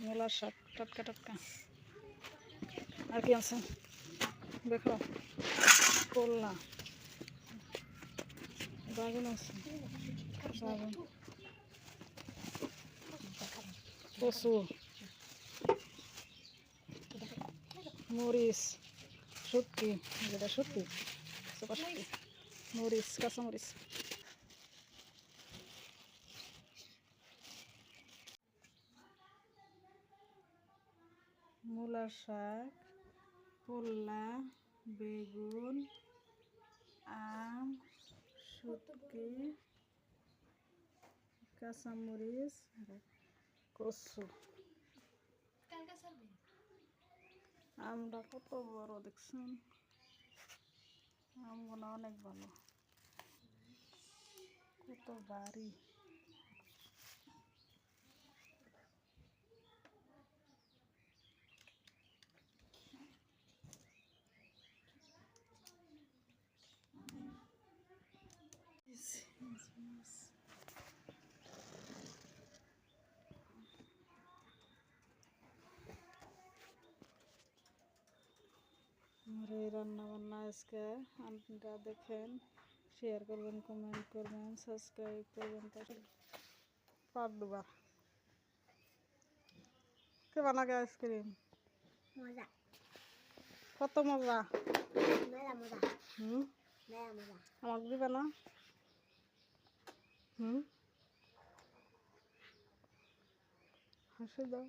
মূলার শাক টাটকা টাটকা। আর কি আছে দেখো, করলা, বাগুন আছে, বাগুন, কচু, মরিচ, শুটকি, যেটা শুটকি, চোপা শুটকি, মরিচ, কাঁচামরিচ। মূলার শাক, করলা, বেগুন, আম, শুটকি, কাঁচামরিচ, কচু। আমটা কত বড় দেখছেন, আমগুলো অনেক ভালো, কত ভারী। আমার এই রান্না বান্না আজকে আপনারা দেখেন, শেয়ার করবেন, কমেন্ট করবেন, সাবস্ক্রাইব করবেন। পাট দুবার কে বানাগে আইসক্রিম, মজা, কত মজা। মেলা মজা, মেলা মজা। আমাকে দিবে না? হাসি দাও।